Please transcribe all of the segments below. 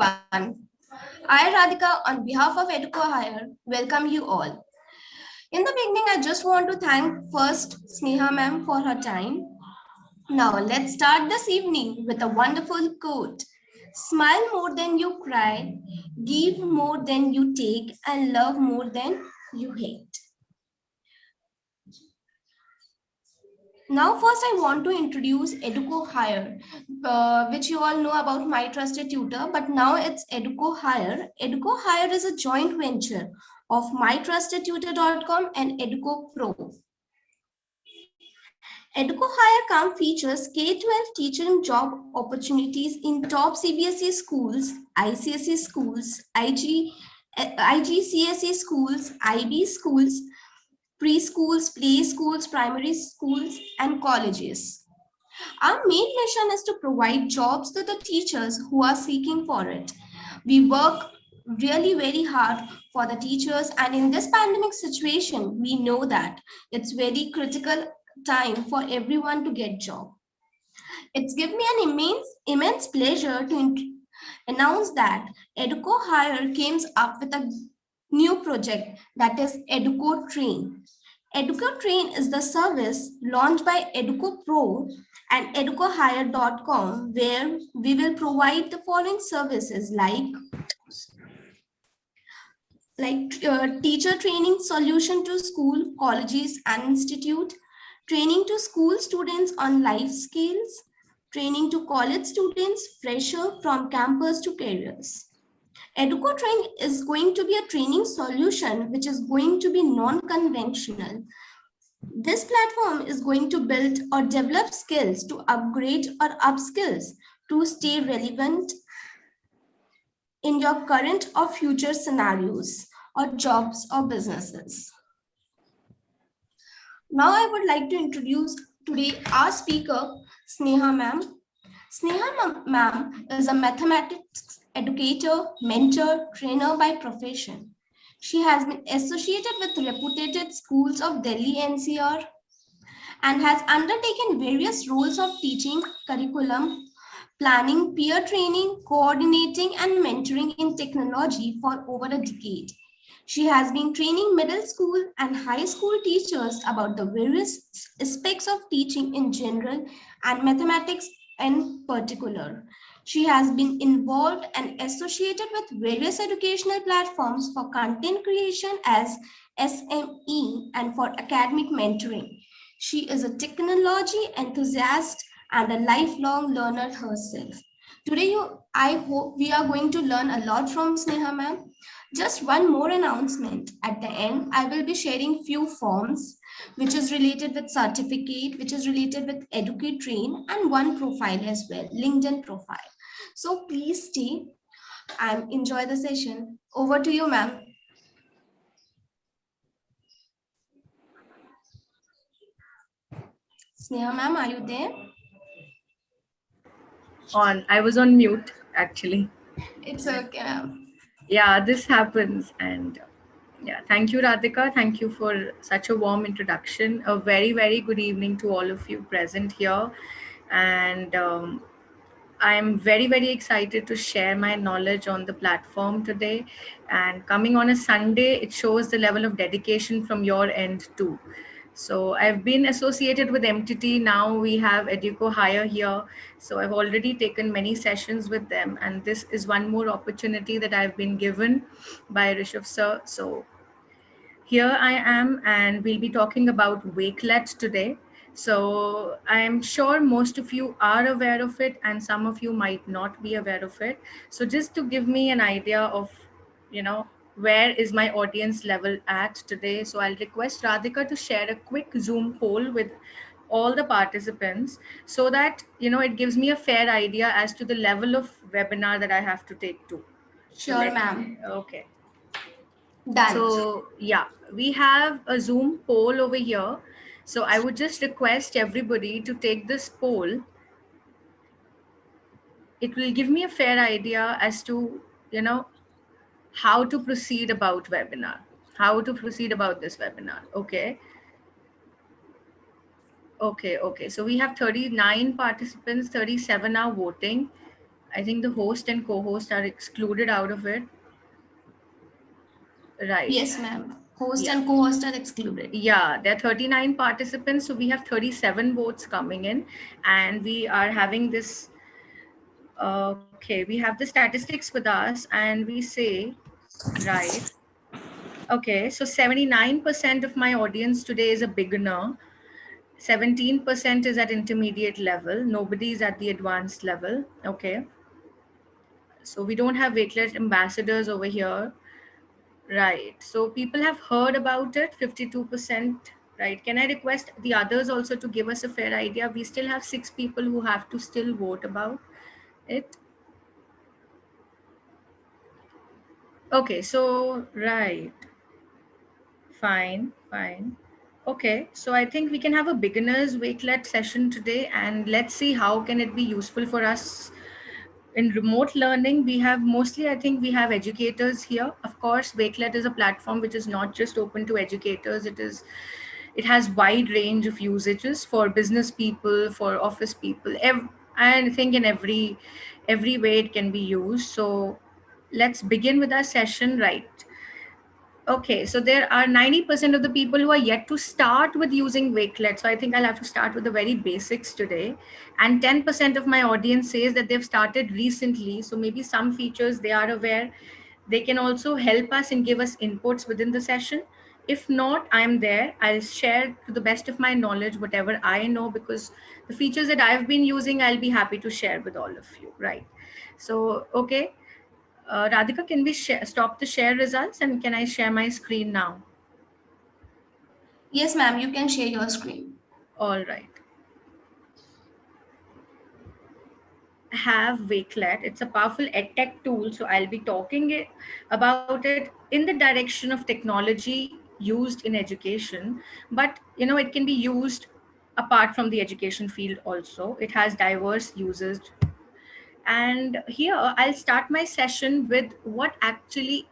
everyone. I, Radhika, on behalf of Educo Hire, welcome you all. In the beginning, I just want to thank first Sneha ma'am for her time. Now, let's start this evening with a wonderful quote. Smile more than you cry, give more than you take, and love more than you hate. Now, first, I want to introduce Educo Hire, which you all know about My Trusted Tutor, but now it's Educo Hire. Educo Hire is a joint venture of mytrustedtutor.com and Educo Pro. Educo Hire Camp features K-12 teaching job opportunities in top CBSE schools, ICSE schools, IGCSE schools, IB schools, preschools, play schools, primary schools, and colleges. Our main mission is to provide jobs to the teachers who are seeking for it. We work really very hard for the teachers, and in this pandemic situation, we know that it's very critical time for everyone to get job. It's given me an immense pleasure to announce that Educo Hire came up with a new project that is Educo Train. Educo Train is the service launched by Educo Pro and educohire.com, where we will provide the following services like teacher training solution to school, colleges, and institute, training to school students on life skills, training to college students, fresher from campus to careers. Educo Train is going to be a training solution which is going to be non-conventional. This platform is going to build or develop skills to upgrade or upskills to stay relevant in your current or future scenarios or jobs or businesses. Now I would like to introduce today our speaker, Sneha ma'am. Sneha ma'am is a mathematics educator, mentor, trainer by profession. She has been associated with reputed schools of Delhi NCR and has undertaken various roles of teaching, curriculum, planning, peer training, coordinating, and mentoring in technology for over a decade. She has been training middle school and high school teachers about the various aspects of teaching in general and mathematics in particular. She has been involved and associated with various educational platforms for content creation as SME and for academic mentoring. She is a technology enthusiast and a lifelong learner herself. Today, I hope we are going to learn a lot from Sneha ma'am. Just one more announcement. At the end, I will be sharing few forms which is related with certificate, which is related with Educate Train, and one profile as well, LinkedIn profile. So please stay and enjoy the session. Over to you, ma'am. Sneha ma'am, are you there? I was on mute actually. It's okay, ma'am. Yeah, this happens. And yeah, thank you, Radhika. Thank you for such a warm introduction. A very, very good evening to all of you present here. And I'm very, very excited to share my knowledge on the platform today. And coming on a Sunday, it shows the level of dedication from your end too. So I've been associated with MTT. Now we have Educo Hire here. So I've already taken many sessions with them. And this is one more opportunity that I've been given by Rishabh sir. So here I am, and we'll be talking about Wakelet today. So I'm sure most of you are aware of it, and some of you might not be aware of it. So just to give me an idea of, where is my audience level at today? So I'll request Radhika to share a quick Zoom poll with all the participants so that, it gives me a fair idea as to the level of webinar that I have to take to. Sure, ma'am. Okay. Done. So yeah, we have a Zoom poll over here. So I would just request everybody to take this poll. It will give me a fair idea as to, how to proceed about webinar, how to proceed about this webinar. Okay. Okay. So we have 39 participants, 37 are voting. I think the host and co-host are excluded out of it. Right. Yes, ma'am. Host Yeah. and co-host are excluded. Yeah, there are 39 participants, so we have 37 votes coming in, and we are having this. Okay, we have the statistics with us, and we say, right. Okay, so 79% of my audience today is a beginner, 17% is at intermediate level, nobody is at the advanced level. Okay, so we don't have Wakelet ambassadors over here. Right. So people have heard about it, 52%. Right. Can I request the others also to give us a fair idea? We still have 6 people who have to still vote about it. Okay. So, right. Fine. Fine. Okay. So I think we can have a beginner's Wakelet session today, and let's see how can it be useful for us in remote learning. We have mostly, I think we have educators here. Of course, Wakelet is a platform which is not just open to educators. It has wide range of usages for business people, for office people. I think in every way it can be used. So let's begin with our session, right? Okay, so there are 90% of the people who are yet to start with using Wakelet. So I think I'll have to start with the very basics today. And 10% of my audience says that they've started recently. So maybe some features they are aware. They can also help us and give us inputs within the session. If not, I'm there. I'll share to the best of my knowledge whatever I know, because the features that I've been using, I'll be happy to share with all of you, right? So, okay. Radhika, can we stop the share results, and can I share my screen now? Yes, ma'am, you can share your screen. All right. Have Wakelet. It's a powerful edtech tool. So I'll be talking about it in the direction of technology used in education, but it can be used apart from the education field also. It has diverse uses. And here I'll start my session with what actually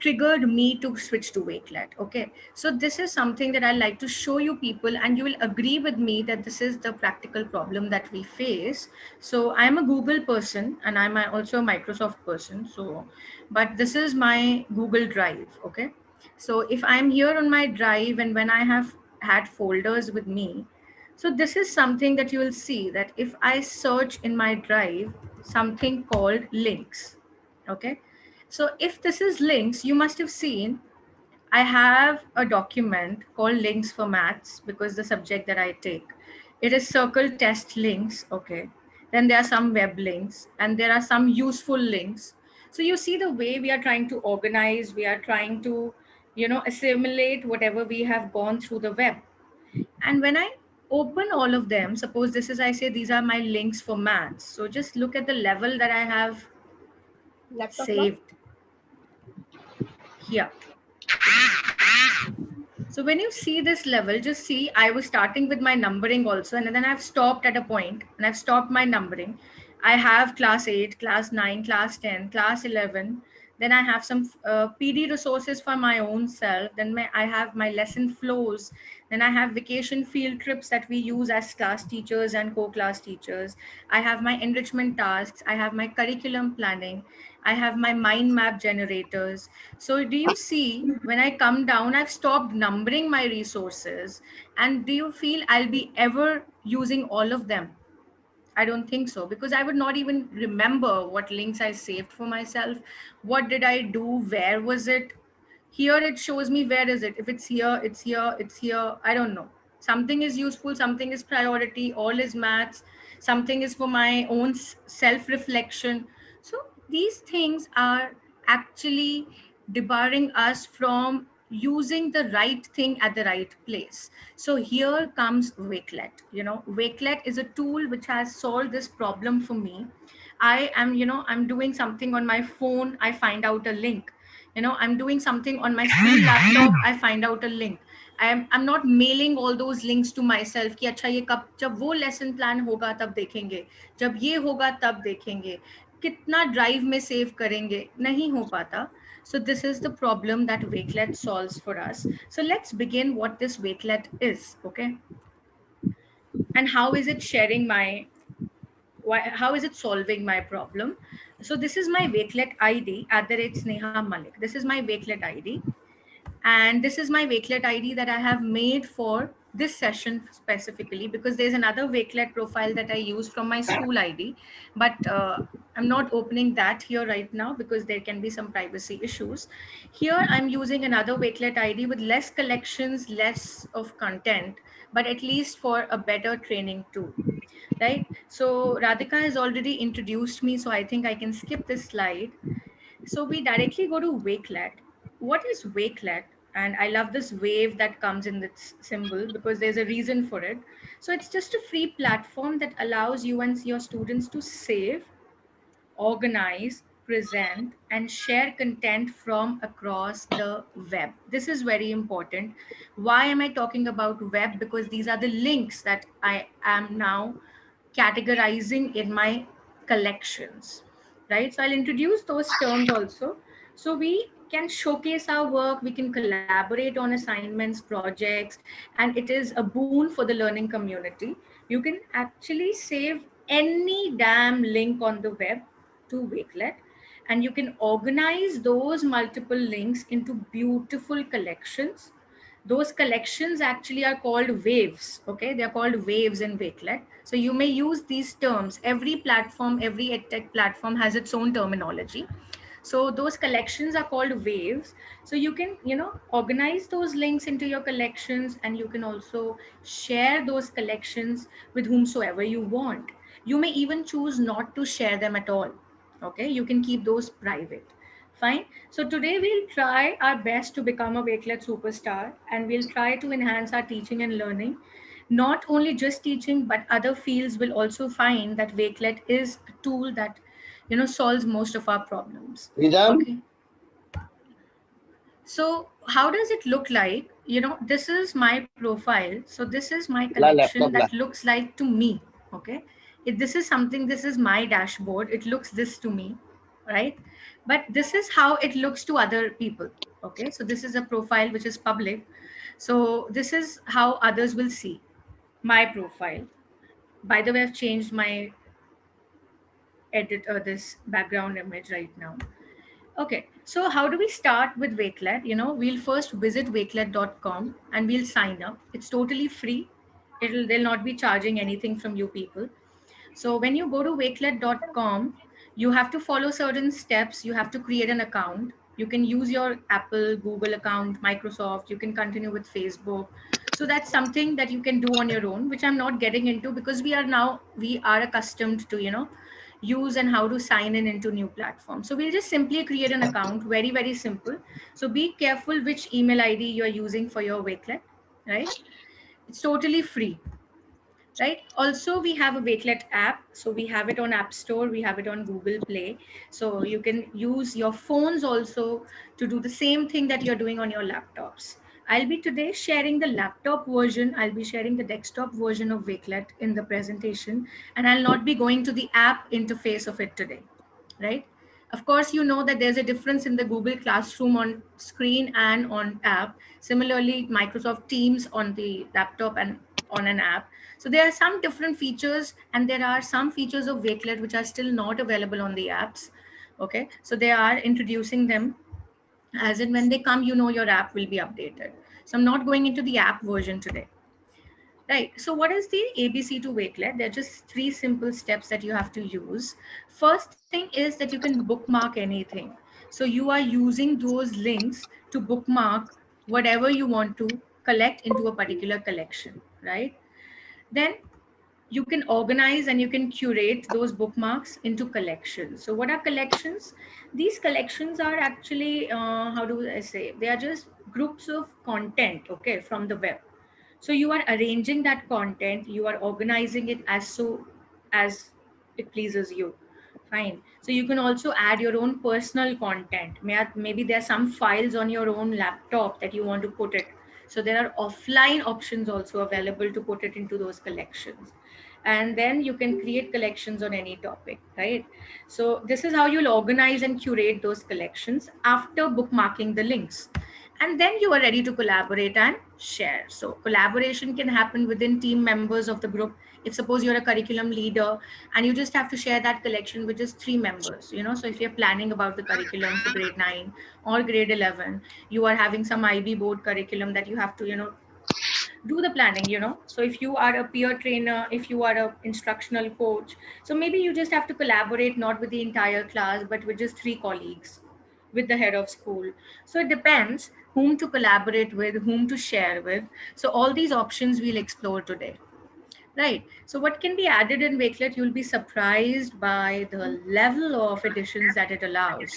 triggered me to switch to Wakelet. Okay, so this is something that I like to show you people, and you will agree with me that this is the practical problem that we face. So I'm a Google person, and I'm also a Microsoft person. So, but this is my Google Drive. Okay, so if I'm here on my drive, and when I have had folders with me, so this is something that you will see, that if I search in my drive something called links. Okay, so if this is links, you must have seen I have a document called links for maths, because the subject that I take, it is circle test links. Okay, then there are some web links, and there are some useful links. So you see the way we are trying to organize, we are trying to assimilate whatever we have gone through the web. And when I open all of them, suppose this is, I say these are my links for maths, so just look at the level that I have Laptop lock? saved here. So when you see this level, just see I was starting with my numbering also, and then I've stopped at a point and I've stopped my numbering. I have class 8, class 9, class 10, class 11. Then I have some PD resources for my own self. Then I have my lesson flows. Then I have vacation field trips that we use as class teachers and co-class teachers. I have my enrichment tasks. I have my curriculum planning. I have my mind map generators. So do you see, when I come down, I've stopped numbering my resources. And do you feel I'll be ever using all of them? I don't think so, because I would not even remember what links I saved for myself. What did I do? Where was it? Here it shows me where is it. If it's here, it's here, it's here. I don't know. Something is useful, something is priority, all is maths, something is for my own self reflection. So these things are actually debarring us from using the right thing at the right place. So here comes Wakelet. Wakelet is a tool which has solved this problem for me. I'm doing something on my phone, I find out a link. I'm doing something on my school laptop, I find out a link. I'm not mailing all those links to myself कि अच्छा ये कब जब वो lesson plan होगा तब देखेंगे, जब ये होगा तब देखेंगे, कितना drive में save करेंगे, नहीं हो पाता. So this is the problem that Wakelet solves for us. So let's begin what this Wakelet is. Okay, and how is it sharing my how is it solving my problem? So this is my Wakelet ID at the rate Sneha Malik. This is my Wakelet ID, and this is my Wakelet ID that I have made for this session specifically, because there's another Wakelet profile that I use from my school ID, but I'm not opening that here right now because there can be some privacy issues. Here I'm using another Wakelet ID with less collections, less of content, but at least for a better training tool, right? So Radhika has already introduced me, so I think I can skip this slide. So we directly go to Wakelet. What is Wakelet? And I love this wave that comes in this symbol because there's a reason for it. So it's just a free platform that allows you and your students to save, organize, present, and share content from across the web. This is very important. Why am I talking about web? Because these are the links that I am now categorizing in my collections, right? So I'll introduce those terms also. So we can showcase our work, we can collaborate on assignments, projects, and it is a boon for the learning community. You can actually save any damn link on the web to Wakelet, and you can organize those multiple links into beautiful collections. Those collections actually are called waves. Okay, they are called waves in Wakelet. So you may use these terms. Every platform, every edtech platform has its own terminology. So those collections are called waves. So you can, organize those links into your collections, and you can also share those collections with whomsoever you want. You may even choose not to share them at all. Okay, you can keep those private. Fine. So today we'll try our best to become a Wakelet superstar, and we'll try to enhance our teaching and learning. Not only just teaching, but other fields will also find that Wakelet is a tool that solves most of our problems. Vidam? Okay. So how does it look like? This is my profile. So this is my La collection laptop la. that looks like to me. Okay. If this is something, this is my dashboard. It looks this to me, right? But this is how it looks to other people. Okay. So this is a profile which is public. So this is how others will see my profile. By the way, I've changed my this background image right now. Okay, so how do we start with Wakelet? We'll first visit wakelet.com and we'll sign up. It's totally free. They'll not be charging anything from you people. So when you go to wakelet.com, you have to follow certain steps. You have to create an account. You can use your Apple, Google account, Microsoft. You can continue with Facebook. So that's something that you can do on your own, which I'm not getting into because we are accustomed to, use and how to sign in into new platforms. So we'll just simply create an account, very, very simple. So be careful which email ID you're using for your Wakelet, right? It's totally free, right? Also, we have a Wakelet app. So we have it on App Store, we have it on Google Play. So you can use your phones also to do the same thing that you're doing on your laptops. I'll be today sharing the laptop version. I'll be sharing the desktop version of Wakelet in the presentation, and I'll not be going to the app interface of it today, right? Of course, you know that there's a difference in the Google Classroom on screen and on app. Similarly, Microsoft Teams on the laptop and on an app. So there are some different features, and there are some features of Wakelet which are still not available on the apps. Okay, so they are introducing them. As in when they come, your app will be updated. So I'm not going into the app version today. Right. So what is the ABC to Wakelet? There are just 3 simple steps that you have to use. First thing is that you can bookmark anything. So you are using those links to bookmark whatever you want to collect into a particular collection, right? Then you can organize and you can curate those bookmarks into collections. So what are collections? These collections are actually, how do I say? They are just groups of content, okay, from the web. So you are arranging that content, you are organizing it as it pleases you. Fine. So you can also add your own personal content. Maybe there are some files on your own laptop that you want to put it. So there are offline options also available to put it into those collections. And then you can create collections on any topic, right? So this is how you'll organize and curate those collections after bookmarking the links. And then you are ready to collaborate and share. So collaboration can happen within team members of the group. if suppose you're a curriculum leader and you just have to share that collection with just 3 members, so if you're planning about the curriculum for grade 9 or grade 11, you are having some IB board curriculum that you have to do the planning. So if you are a peer trainer, if you are a instructional coach, so maybe you just have to collaborate not with the entire class but with just 3 colleagues, with the head of school. So it depends whom to collaborate with, whom to share with. So all these options we'll explore today, right? So what can be added in Wakelet, you'll be surprised by the level of additions that it allows.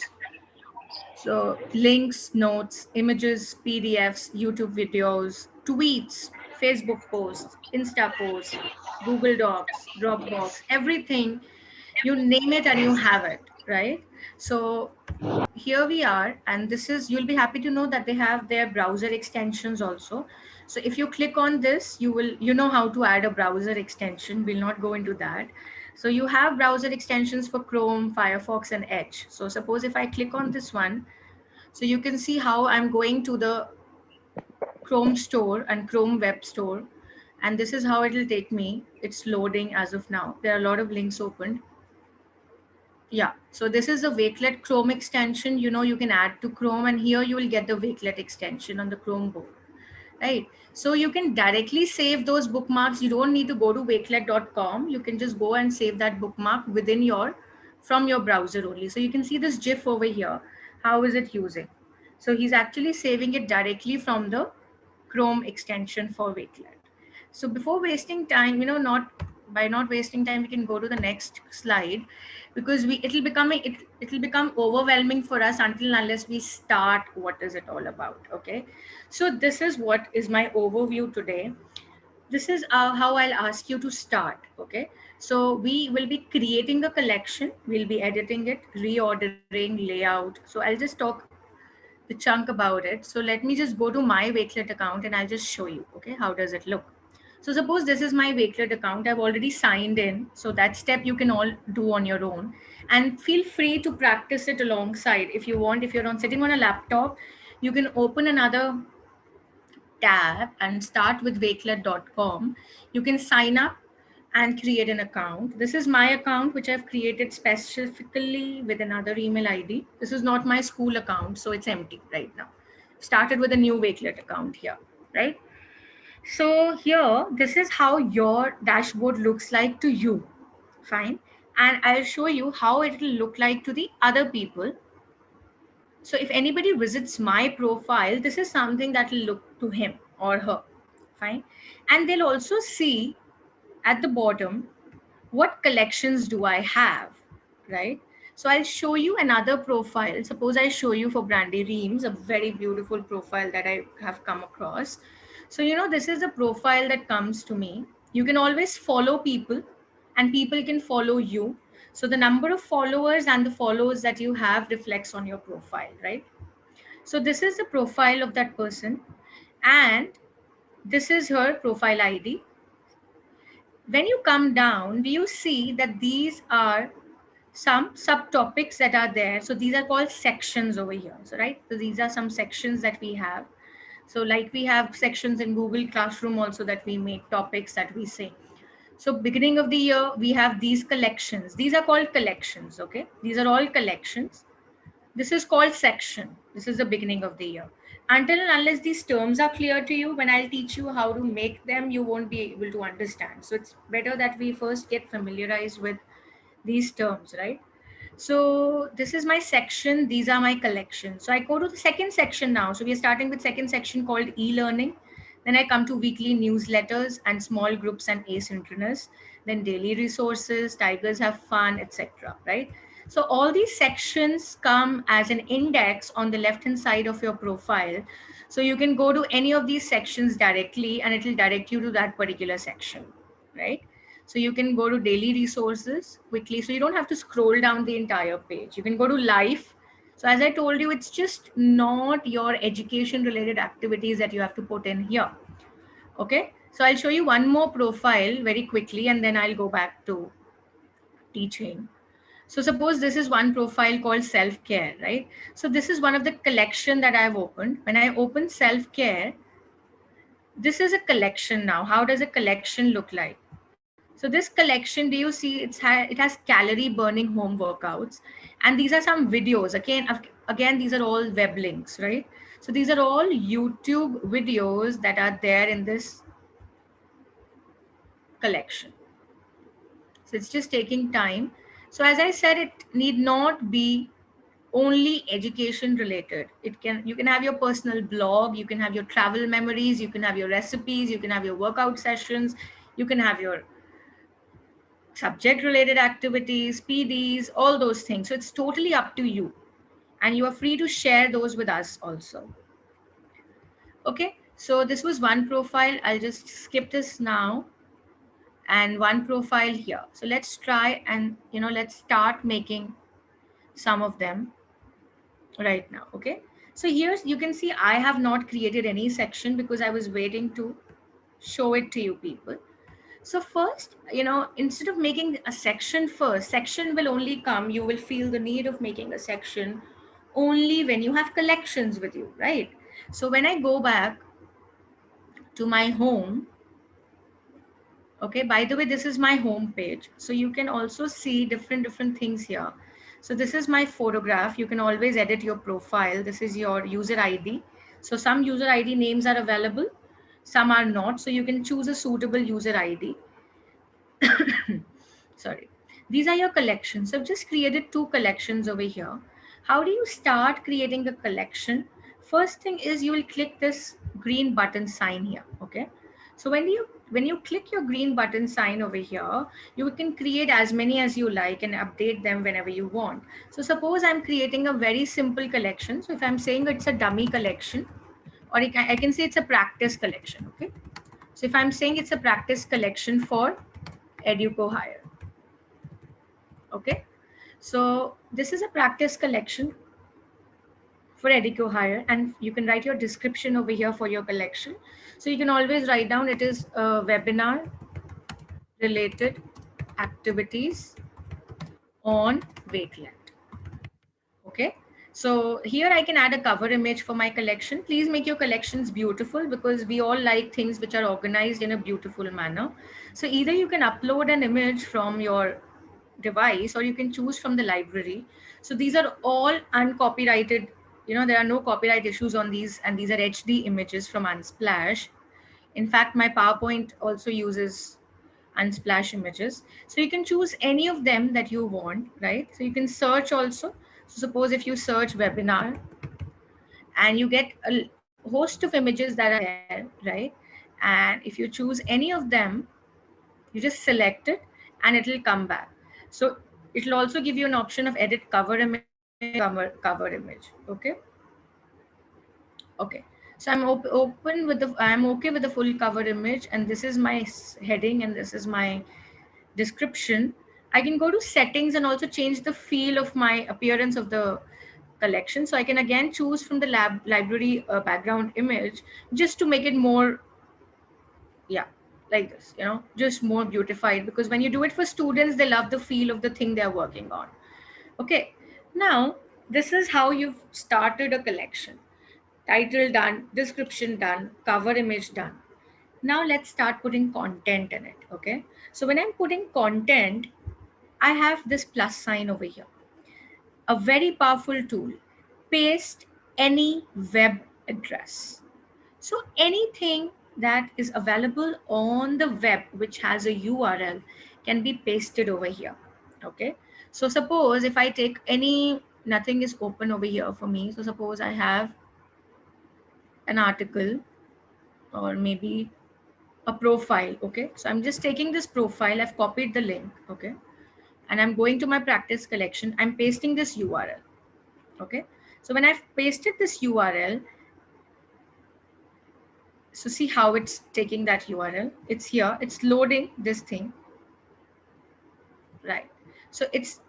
So links, notes, images, PDFs, YouTube videos, tweets, Facebook posts, Insta posts, Google Docs, Dropbox, everything, you name it and you have it, right? So here we are, and this is, you'll be happy to know that they have their browser extensions also. So if you click on this, you know how to add a browser extension. We'll not go into that. So you have browser extensions for Chrome, Firefox, and Edge. So suppose if I click on this one, so you can see how I'm going to the Chrome store and Chrome web store, and this is how it will take me. It's loading as of now. There are a lot of links opened. Yeah, so this is the Wakelet Chrome extension. You can add to Chrome, and here you will get the Wakelet extension on the Chrome board, right? So you can directly save those bookmarks. You don't need to go to wakelet.com. You can just go and save that bookmark from your browser only. So you can see this GIF over here. How is it using? So he's actually saving it directly from the Chrome extension for Wakelet. So before wasting time, not wasting time, we can go to the next slide, because it'll become overwhelming for us until unless we start what is it all about. Okay, so this is what is my overview today. This is how I'll ask you to start. Okay, so we will be creating a collection, we'll be editing it, reordering, layout. So I'll just talk the chunk about it. So let me just go to my Wakelet account and I'll just show you, okay, how does it look. So suppose this is my Wakelet account. I've already signed in. So that step you can all do on your own, and feel free to practice it alongside. If you want, if you're sitting on a laptop, you can open another tab and start with wakelet.com. You can sign up and create an account. This is my account, which I've created specifically with another email ID. This is not my school account, so it's empty right now. Started with a new Wakelet account here, right? So here, this is how your dashboard looks like to you, fine? And I'll show you how it will look like to the other people. So if anybody visits my profile, this is something that will look to him or her, fine? And they'll also see at the bottom, what collections do I have, right? So I'll show you another profile. Suppose I show you for Brandy Reams, a very beautiful profile that I have come across. So, this is the profile that comes to me. You can always follow people and people can follow you. So the number of followers and the follows that you have reflects on your profile, right? So this is the profile of that person, and this is her profile ID. When you come down, do you see that these are some subtopics that are there? So these are called sections over here. So, right, so these are some sections that we have. So like we have sections in Google Classroom also that we make topics that we say. So beginning of the year, we have these collections. These are called collections, okay? These are all collections. This is called section. This is the beginning of the year. Until and unless these terms are clear to you, when I'll teach you how to make them, you won't be able to understand. So it's better that we first get familiarized with these terms, right? So this is my section. These are my collections. So I go to the second section now. So we are starting with second section called e-learning. Then I come to weekly newsletters and small groups and asynchronous. Then daily resources, tigers have fun, etc. Right? So all these sections come as an index on the left-hand side of your profile. So you can go to any of these sections directly and it will direct you to that particular section, right? So you can go to daily resources quickly. So you don't have to scroll down the entire page. You can go to life. So as I told you, it's just not your education related activities that you have to put in here. Okay. So I'll show you one more profile very quickly and then I'll go back to teaching. So suppose this is one profile called self-care, right? So this is one of the collection that I've opened. When I open self-care, this is a collection now. How does a collection look like? So this collection, do you see it has calorie burning home workouts, and these are some videos. Again, these are all web links, right? So these are all YouTube videos that are there in this collection. So it's just taking time. So as I said, it need not be only education related. You can have your personal blog, you can have your travel memories, you can have your recipes, you can have your workout sessions, you can have your subject related activities, PDs, all those things. So it's totally up to you, and you are free to share those with us also. Okay, so this was one profile. I'll just skip this now, and one profile here. So let's try and let's start making some of them right now. Okay, so here's, you can see I have not created any section because I was waiting to show it to you people. So first, instead of making a section first, section will only come, you will feel the need of making a section only when you have collections with you, right? So when I go back to my home, okay, by the way, this is my home page. So you can also see different things here. So this is my photograph. You can always edit your profile. This is your user ID. So some user ID names are available, some are not. So you can choose a suitable user ID. Sorry. These are your collections. So I've just created 2 collections over here. How do you start creating a collection? First thing is you will click this green button sign here. Okay. So when you click your green button sign over here, you can create as many as you like and update them whenever you want. So suppose I'm creating a very simple collection. So if I'm saying it's a dummy collection, or I can say it's a practice collection. Okay. So if I'm saying it's a practice collection for Educo Hire. Okay, so this is a practice collection for Educo Hire, and you can write your description over here for your collection. So you can always write down it is a webinar related activities on Wakelet. Okay, so here I can add a cover image for my collection. Please make your collections beautiful because we all like things which are organized in a beautiful manner. So either you can upload an image from your device or you can choose from the library. So these are all uncopyrighted, there are no copyright issues on these, and these are HD images from Unsplash. In fact, my PowerPoint also uses Unsplash images. So you can choose any of them that you want, right? So you can search also. So suppose if you search webinar and you get a host of images that are there, right? And if you choose any of them, you just select it and it will come back. So it will also give you an option of edit cover image, cover image. Okay. Okay. So I'm okay with the full cover image, and this is my heading and this is my description. I can go to settings and also change the feel of my appearance of the collection. So I can again choose from the library background image just to make it more, yeah, like this, just more beautified, because when you do it for students, they love the feel of the thing they're working on. Okay, now this is how you've started a collection. Title done, description done, cover image done. Now let's start putting content in it. Okay, so when I'm putting content, I have this plus sign over here, a very powerful tool. Paste any web address. So anything that is available on the web which has a URL can be pasted over here. Okay, so suppose if I take nothing is open over here for me. So suppose I have an article or maybe a profile. Okay, so I'm just taking this profile, I've copied the link. Okay, and I'm going to my practice collection, I'm pasting this URL. Okay, so when I've pasted this URL, so see how it's taking that URL. It's here, it's loading this thing, right? So it's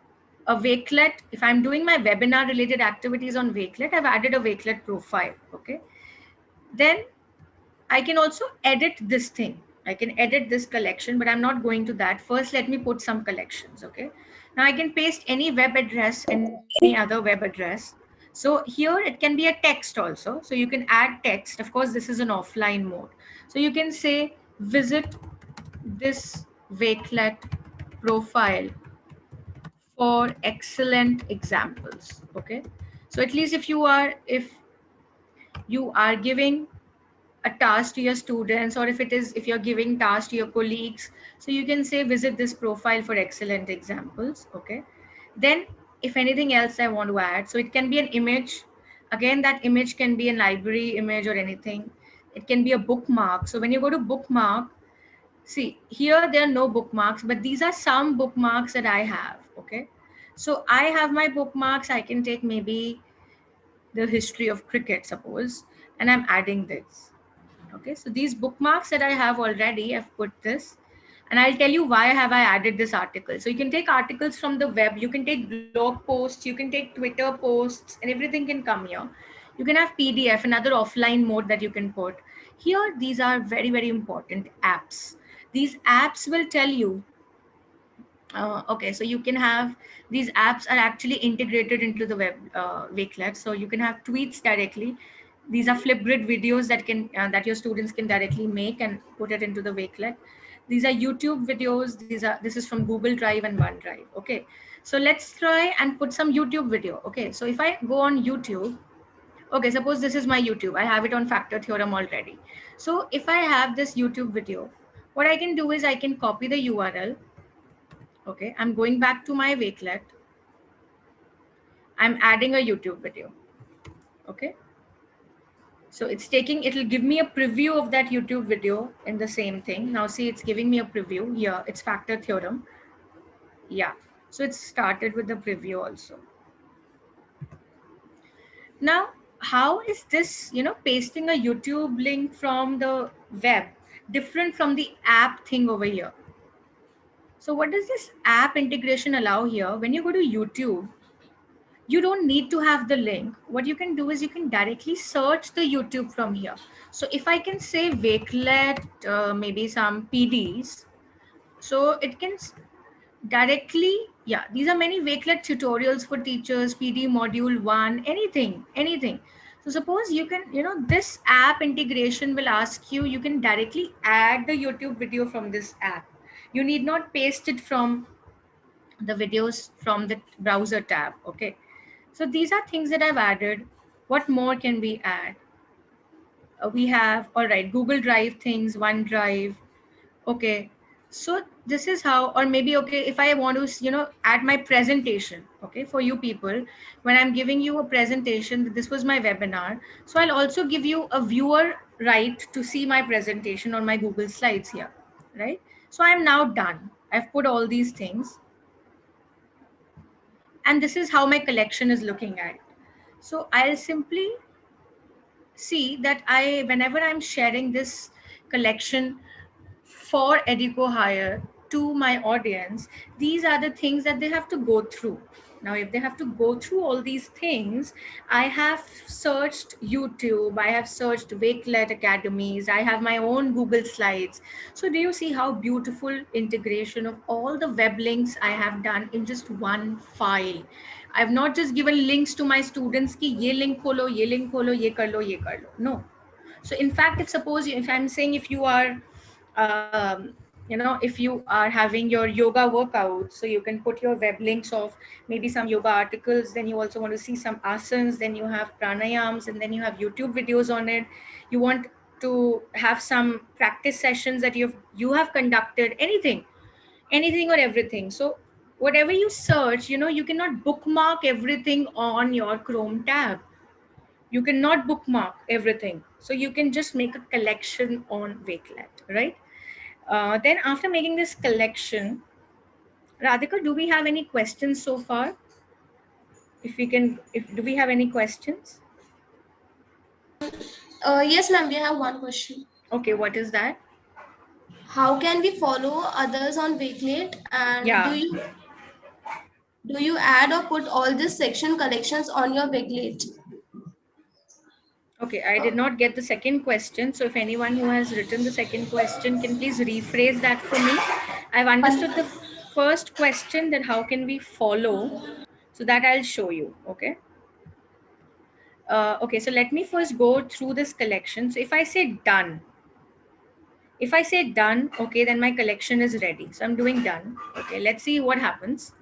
a Wakelet. If I'm doing my webinar related activities on Wakelet, I've added a Wakelet profile. Okay, then I can also edit this thing. I can edit this collection, but I'm not going to that. First, let me put some collections. Okay, now I can paste any web address, any other web address. So here it can be a text also. So you can add text. Of course, this is an offline mode. So you can say visit this Wakelet profile for excellent examples. Okay, so at least if you are giving a task to your students, or if you're giving tasks to your colleagues, so you can say visit this profile for excellent examples. Okay, then if anything else I want to add, so it can be an image. Again, that image can be a library image or anything. It can be a bookmark. So when you go to bookmark, see here there are no bookmarks, but these are some bookmarks that I have. Okay, so I have my bookmarks. I can take maybe the history of cricket, suppose, and I'm adding this. Okay, so these bookmarks that I have already, I've put this, and I'll tell you why have I added this article. So you can take articles from the web, you can take blog posts, you can take Twitter posts, and everything can come here. You can have PDF, another offline mode that you can put. Here, these are very, very important apps. These apps will tell you okay, so you can have these apps are actually integrated into the web Wakelet, so you can have tweets directly. These are Flipgrid videos that can that your students can directly make and put it into the Wakelet. These are YouTube videos. This is from Google Drive and OneDrive. Okay, so let's try and put some YouTube video. Okay, so if I go on YouTube, okay, suppose this is my YouTube. I have it on factor theorem already. So if I have this YouTube video, what I can do is I can copy the URL. Okay, I'm going back to my Wakelet. I'm adding a YouTube video. Okay, so it'll give me a preview of that YouTube video in the same thing. Now see, it's giving me a preview here. It's factor theorem. Yeah, so it's started with the preview also. Now, how is this, pasting a YouTube link from the web different from the app thing over here? So what does this app integration allow here? When you go to YouTube, you don't need to have the link. What you can do is you can directly search the YouTube from here. So if I can say Wakelet, maybe some PDs, so it can directly, yeah, these are many Wakelet tutorials for teachers, PD module 1, anything. So suppose you can, this app integration will ask you, you can directly add the YouTube video from this app. You need not paste it from the videos from the browser tab. Okay, so these are things that I've added. What more can we add? We have, all right, Google Drive things, OneDrive. Okay, so this is how, or maybe, okay, if I want to, add my presentation, okay, for you people, when I'm giving you a presentation, this was my webinar. So I'll also give you a viewer right to see my presentation on my Google Slides here, right? So I'm now done. I've put all these things. And this is how my collection is looking at. So I'll simply see that whenever I'm sharing this collection for Educo Hire to my audience, these are the things that they have to go through. Now, if they have to go through all these things, I have searched YouTube, I have searched Wakelet Academies, I have my own Google Slides. So do you see how beautiful integration of all the web links I have done in just one file? I've not just given links to my students ki ye link kholo, ye link kholo, ye kar lo, ye kar lo. No. So in fact, if I'm saying, if you are if you are having your yoga workout, so you can put your web links of maybe some yoga articles, then you also want to see some asanas, then you have pranayams, and then you have YouTube videos on it. You want to have some practice sessions that you have conducted, anything or everything. So whatever you search, you cannot bookmark everything on your Chrome tab. You cannot bookmark everything. So you can just make a collection on Wakelet, right? Then after making this collection, Radhika, do we have any questions so far? Do we have any questions? Yes, ma'am, we have one question. Okay, what is that? How can we follow others on Wakelet? And Yeah. do you add or put all these section collections on your Wakelet? Okay, I did not get the second question. So if anyone who has written the second question can please rephrase that for me. I've understood the first question, that how can we follow? So that I'll show you. Okay. Okay, so let me first go through this collection. So if I say done, If I say done, okay, then my collection is ready. So I'm doing done. Okay, let's see what happens.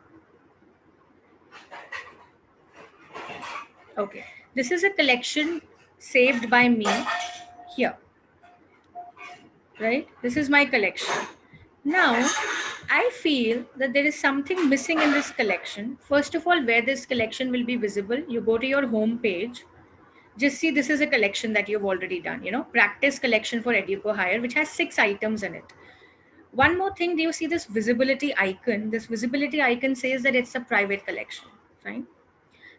Okay, this is a collection saved by me here, right? This is my collection. Now, I feel that there is something missing in this collection. First of all, where this collection will be visible, you go to your home page. Just see, this is a collection that you've already done, practice collection for Educo Hire, which has 6 items in it. One more thing, do you see this visibility icon? This visibility icon says that it's a private collection, fine?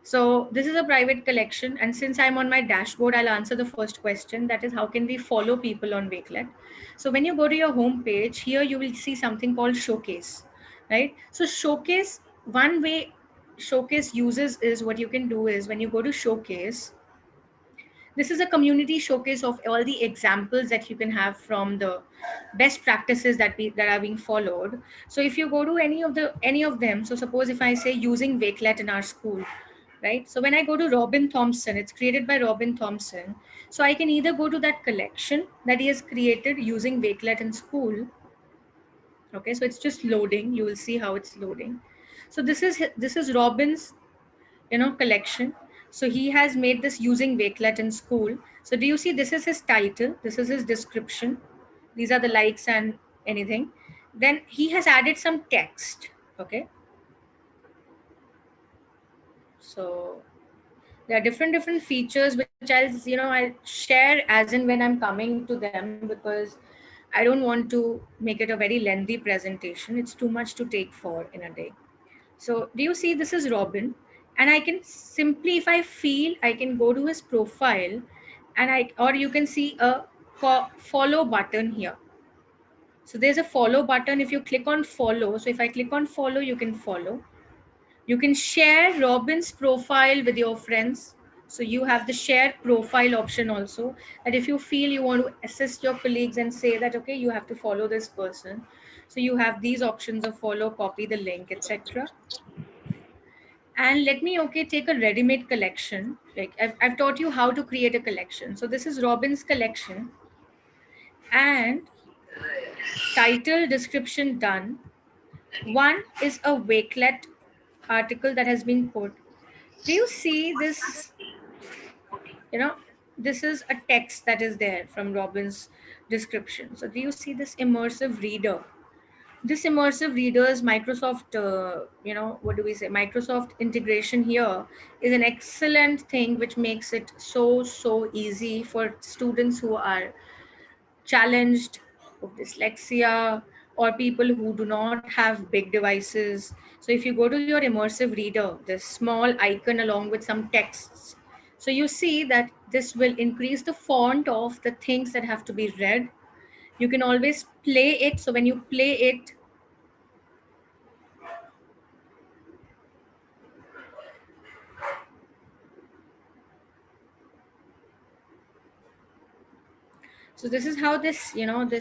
So this is a private collection, and since I'm on my dashboard, I'll answer the first question, that is, how can we follow people on Wakelet? So when you go to your home page, here you will see something called Showcase, right? So Showcase, one way Showcase uses is, what you can do is, when you go to Showcase, this is a community showcase of all the examples that you can have from the best practices that are being followed. So if you go to any of them, so suppose if I say using Wakelet in our school, right? So when I go to Robin Thompson, it's created by Robin Thompson. So I can either go to that collection that he has created using Wakelet in school. Okay, so it's just loading. You will see how it's loading. So this is Robin's collection. So he has made this using Wakelet in school. So do you see, this is his title, this is his description, these are the likes and anything. Then he has added some text. Okay, so there are different features which I'll share as in when I'm coming to them, because I don't want to make it a very lengthy presentation. It's too much to take for in a day. So do you see, this is Robin, and I can simply, if I feel, I can go to his profile, or you can see a follow button here. So there's a follow button. If you click on follow, so if I click on follow, you can follow. You can share Robin's profile with your friends. So you have the share profile option also, that if you feel you want to assist your colleagues and say that, okay, you have to follow this person. So you have these options of follow, copy the link, etc. And let me, take a ready-made collection. Like I've taught you how to create a collection. So this is Robin's collection, and title, description done. One is a Wakelet article that has been put. Do you see this? This is a text that is there from Robin's description. So do you see this immersive reader? This immersive readers, Microsoft, what do we say? Microsoft integration here is an excellent thing, which makes it so easy for students who are challenged with dyslexia, or people who do not have big devices. So if you go to your immersive reader, this small icon along with some texts, so you see that this will increase the font of the things that have to be read. You can always play it. So when you play it, so this is how this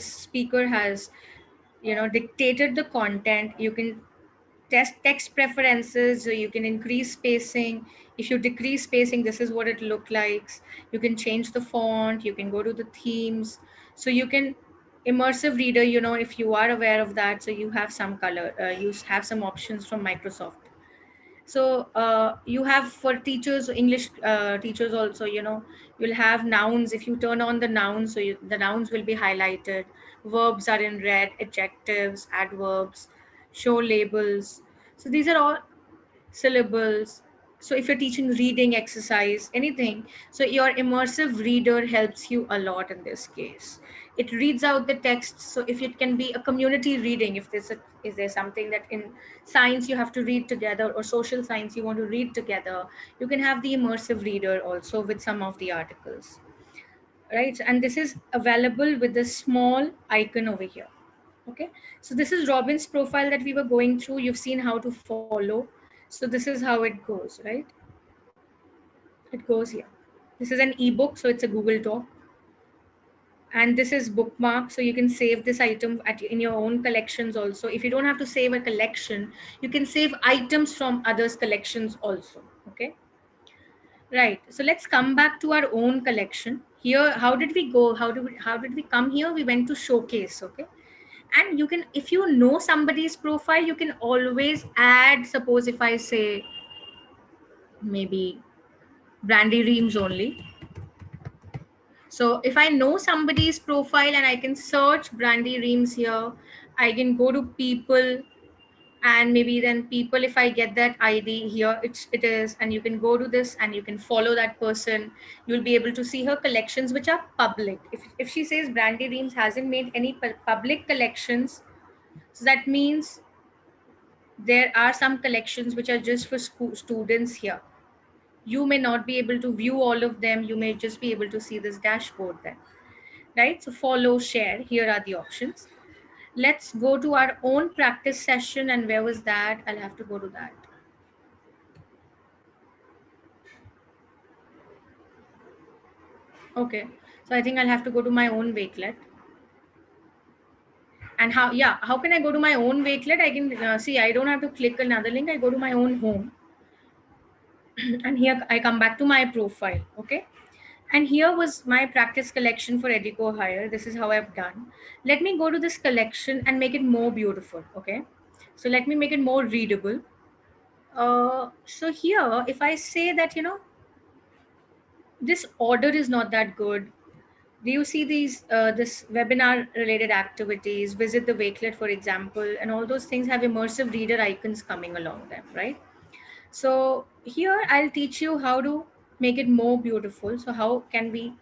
speaker has, dictated the content. You can test text preferences, so you can increase spacing. If you decrease spacing, this is what it look like. You can change the font, you can go to the themes. So you can immersive reader, if you are aware of that, so you have some color, you have some options from Microsoft. So you have for teachers, English teachers also, you'll have nouns. If you turn on the nouns, so the nouns will be highlighted. Verbs are in red, adjectives, adverbs, show labels. So these are all syllables. So if you're teaching reading exercise, anything, so your immersive reader helps you a lot in this case. It reads out the text. So if it can be a community reading, if there's something that in science you have to read together, or social science you want to read together, you can have the immersive reader also with some of the articles, right? And this is available with the small icon over here. Okay, so this is Robin's profile that we were going through. You've seen how to follow. So this is how it goes, right? It goes here. This is an ebook, so it's a Google Doc. And this is bookmark, so you can save this item in your own collections also. If you don't have to save a collection, you can save items from others' collections also. Okay, right. So let's come back to our own collection. Here, how did we go? How did we come here? We went to showcase, okay? And you can, if you know somebody's profile, you can always add, suppose if I say maybe Brandy Reams only. So if I know somebody's profile and I can search Brandy Reams here, I can go to people, and maybe then people, if I get that ID here, it is, and you can go to this and you can follow that person. You'll be able to see her collections which are public. If she says Brandy Reams hasn't made any public collections, so that means there are some collections which are just for students here. You may not be able to view all of them. You may just be able to see this dashboard then, right? So follow, share, here are the options. Let's go to our own practice session. And where was that? I'll have to go to that. Okay, so I think I'll have to go to my own Wakelet. And how can I go to my own Wakelet? I can see, I don't have to click another link. I go to my own home. And here I come back to my profile, okay? And here was my practice collection for Edico Hire. This is how I've done. Let me go to this collection and make it more beautiful, okay? So let me make it more readable. So here, if I say that, this order is not that good. Do you see these, this webinar related activities, visit the Wakelet, for example, and all those things have immersive reader icons coming along them, right? So here I'll teach you how to make it more beautiful. So how can we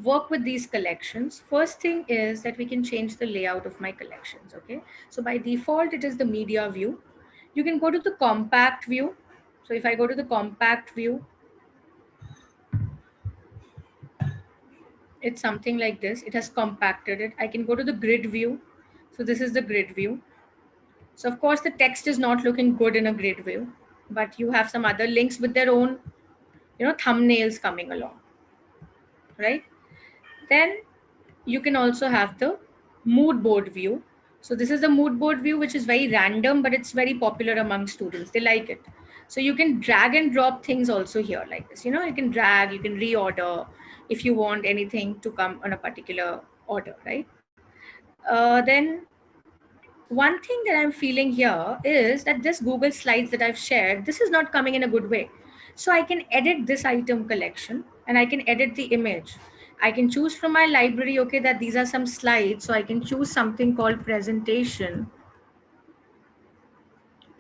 work with these collections? First thing is that we can change the layout of my collections, okay? So by default, it is the media view. You can go to the compact view. So if I go to the compact view, it's something like this. It has compacted it. I can go to the grid view. So this is the grid view. So of course the text is not looking good in a grid view, but you have some other links with their own, thumbnails coming along, right? Then you can also have the mood board view. So this is the mood board view, which is very random, but it's very popular among students. They like it. So you can drag and drop things also here like this. You can drag, you can reorder if you want anything to come on a particular order, right? Then one thing that I'm feeling here is that this Google Slides that I've shared, this is not coming in a good way. So I can edit this item collection and I can edit the image. I can choose from my library, okay, that these are some slides. So I can choose something called presentation,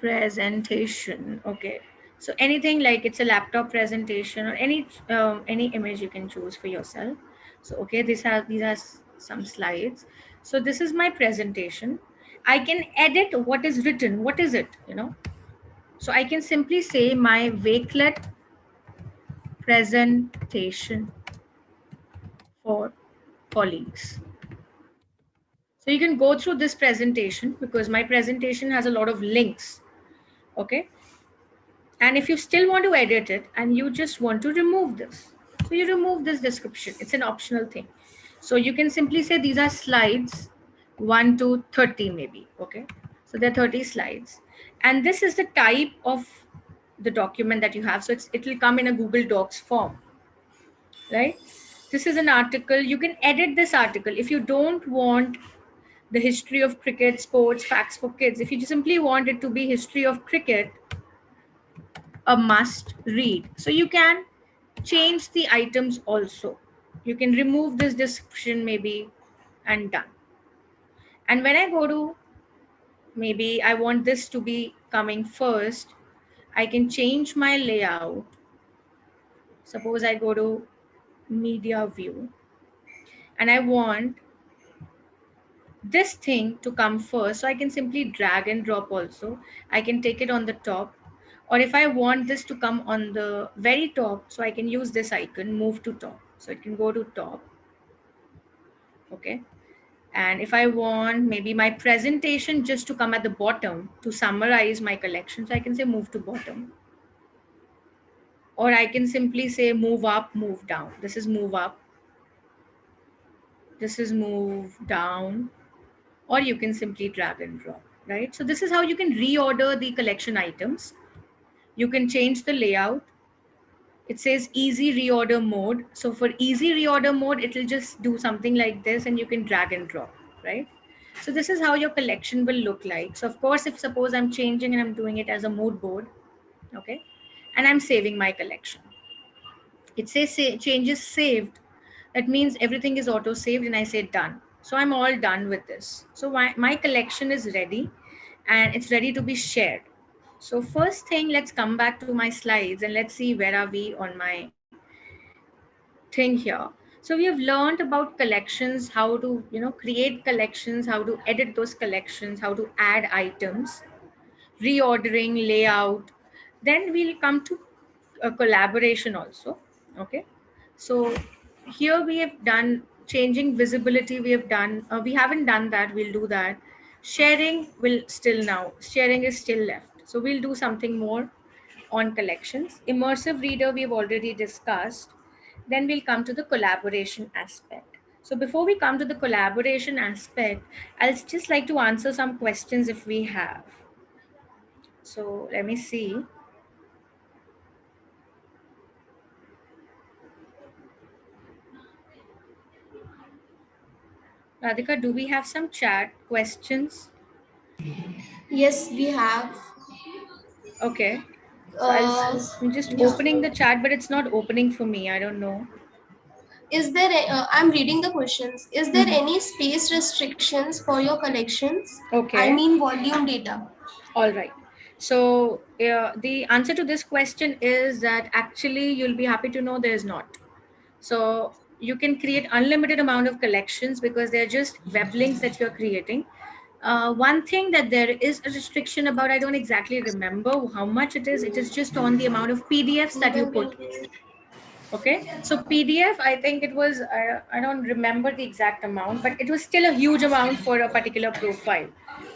okay. So anything like it's a laptop presentation or any image you can choose for yourself. So okay, these are some slides. So this is my presentation. I can edit what is written. What is it? So I can simply say my Wakelet presentation for colleagues. So you can go through this presentation because my presentation has a lot of links. Okay. And if you still want to edit it and you just want to remove this, so you remove this description. It's an optional thing. So you can simply say these are slides 1 to 30 maybe. Okay. So there are 30 slides. And this is the type of the document that you have. So it will come in a Google Docs form, right? This is an article. You can edit this article. If you don't want the history of cricket, sports, facts for kids, if you simply want it to be history of cricket, a must read. So you can change the items also. You can remove this description maybe and done. And when I go to, maybe I want this to be coming first, I can change my layout. Suppose I go to media view and I want this thing to come first. So I can simply drag and drop also. I can take it on the top. Or if I want this to come on the very top, so I can use this icon, move to top. So it can go to top. Okay. And if I want maybe my presentation just to come at the bottom to summarize my collection, so I can say move to bottom. Or I can simply say move up, move down. This is move up. This is move down. Or you can simply drag and drop, right? So this is how you can reorder the collection items. You can change the layout. It says easy reorder mode. So for easy reorder mode, it will just do something like this and you can drag and drop, right? So this is how your collection will look like. So of course, if suppose I'm changing and I'm doing it as a mood board, okay, and I'm saving my collection. It says changes saved. That means everything is auto saved and I say done. So I'm all done with this. So my collection is ready and it's ready to be shared. So first thing, let's come back to my slides and let's see where are we on my thing here. So we have learned about collections, how to, create collections, how to edit those collections, how to add items, reordering, layout. Then we'll come to a collaboration also. Okay. So here we have done changing visibility. We haven't done that. We'll do that. Sharing is still left. So we'll do something more on collections. Immersive reader, we've already discussed. Then we'll come to the collaboration aspect. So before we come to the collaboration aspect, I'll just like to answer some questions if we have. So let me see. Radhika, do we have some chat questions? Yes, we have. Okay. So Uh, I'm just yeah. opening the chat, but it's not opening for me. I don't know. Is there? I'm reading the questions. Is there Mhm. any space restrictions for your collections? I Okay. mean, volume data. All right. So the answer to this question is that actually you'll be happy to know there is not. So you can create unlimited amount of collections because they're just web links that you're creating. One thing that there is a restriction about, I don't exactly remember how much it is. It is just on the amount of PDFs that you put. Okay, so PDF, I think it was, I don't remember the exact amount, but it was still a huge amount for a particular profile.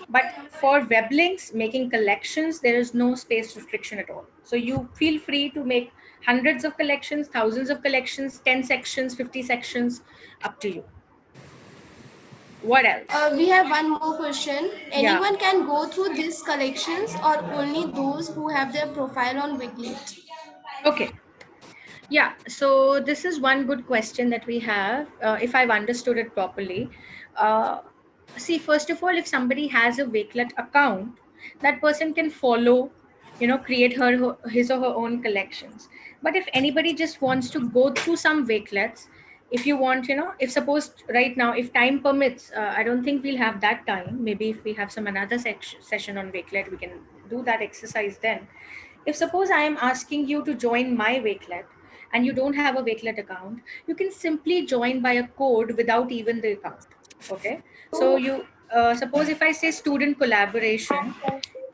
But for web links, making collections, there is no space restriction at all. So you feel free to make hundreds of collections, thousands of collections, 10 sections, 50 sections, up to you. What else? We have one more question. Yeah. Anyone can go through these collections or only those who have their profile on Wakelet? Okay. Yeah, so this is one good question that we have, if I've understood it properly. Uh, See, first of all, if somebody has a Wakelet account, that person can follow, create his or her own collections. But if anybody just wants to go through some Wakelets, if you want, if suppose right now, if time permits, I don't think we'll have that time. Maybe if we have some another session on Wakelet, we can do that exercise then. If suppose I am asking you to join my Wakelet and you don't have a Wakelet account, you can simply join by a code without even the account. Okay. So you suppose if I say student collaboration,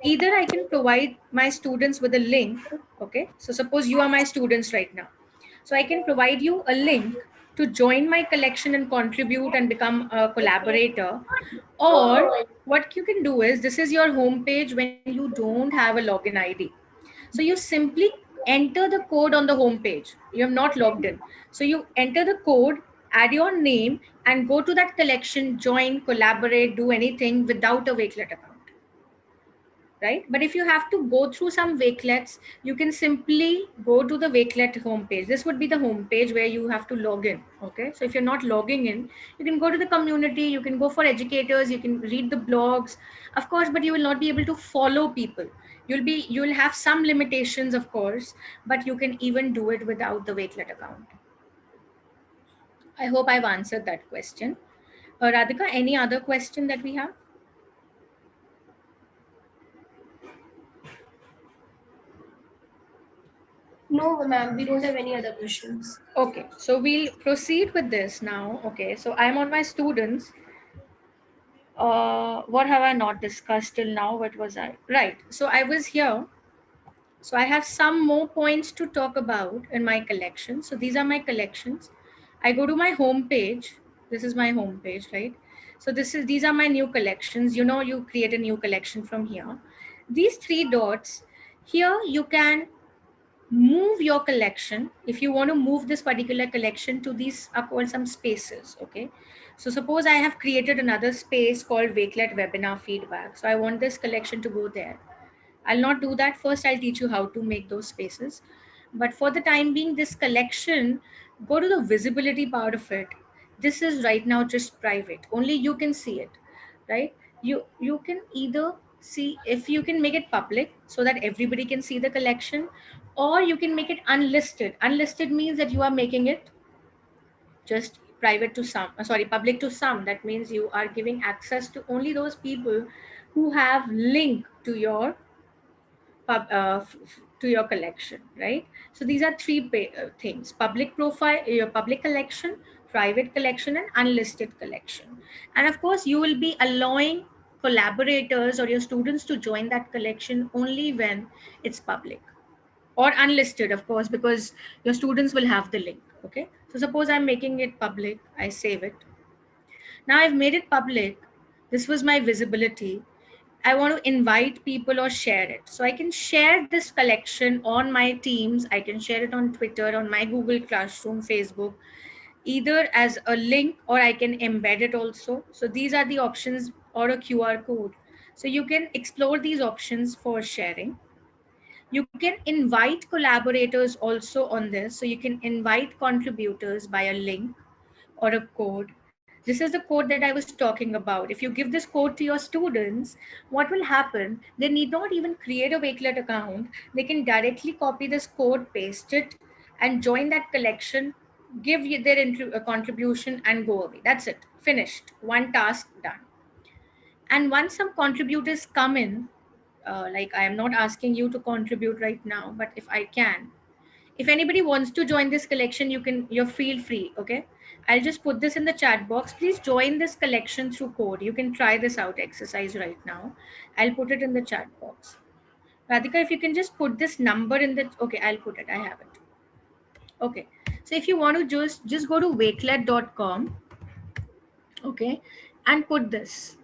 either I can provide my students with a link. Okay. So suppose you are my students right now. So I can provide you a link to join my collection and contribute and become a collaborator. Or what you can do is, this is your homepage when you don't have a login ID. So you simply enter the code on the home page. You have not logged in. So you enter the code, add your name, and go to that collection, join, collaborate, do anything without a Wakelet account. Right? But if you have to go through some Wakelets, you can simply go to the Wakelet homepage. This would be the homepage where you have to log in. Okay. So if you're not logging in, you can go to the community, you can go for educators, you can read the blogs, of course, but you will not be able to follow people. You will have some limitations, of course, but you can even do it without the Wakelet account. I hope I've answered that question. Radhika, any other question that we have? No, ma'am, we don't have any other questions. Okay, so we'll proceed with this now. Okay, so I'm on my students. What have I not discussed till now? What was I? Right, so I was here. So I have some more points to talk about in my collection. So these are my collections. I go to my home page. This is my home page, right? So these are my new collections. You create a new collection from here. These three dots here, you can move your collection. If you want to move this particular collection to these are called some spaces. Okay, so suppose I have created another space called Wakelet webinar feedback, so I want this collection to go there. I'll not do that. First I'll teach you how to make those spaces. But for the time being, this collection, go to the visibility part of it. This is right now just private. Only you can see it, right? You can either see if you can make it public so that everybody can see the collection, or you can make it unlisted. Unlisted means that you are making it just private to some, sorry, public to some. That means you are giving access to only those people who have link to your to your collection, right? So these are three things: public profile, your public collection, private collection, and unlisted collection. And of course, you will be allowing collaborators or your students to join that collection only when it's public or unlisted, of course, because your students will have the link. Okay, so suppose I'm making it public, I save it. Now I've made it public. This was my visibility. I want to invite people or share it. So I can share this collection on my Teams. I can share it on Twitter, on my Google Classroom, Facebook, either as a link or I can embed it also. So these are the options, or a QR code. So you can explore these options for sharing. You can invite collaborators also on this. So you can invite contributors by a link or a code. This is the code that I was talking about. If you give this code to your students, what will happen? They need not even create a Wakelet account. They can directly copy this code, paste it, and join that collection, give their contribution, and go away. That's it. Finished. One task done. And once some contributors come in, like I am not asking you to contribute right now, but if I can, if anybody wants to join this collection, you're feel free. Okay, I'll just put this in the chat box. Please join this collection through code. You can try this out exercise right now. I'll put it in the chat box. Radhika, if you can just put this number in the, okay, I'll put it, I have it. Okay, so if you want to just go to wakelet.com, okay, and put this.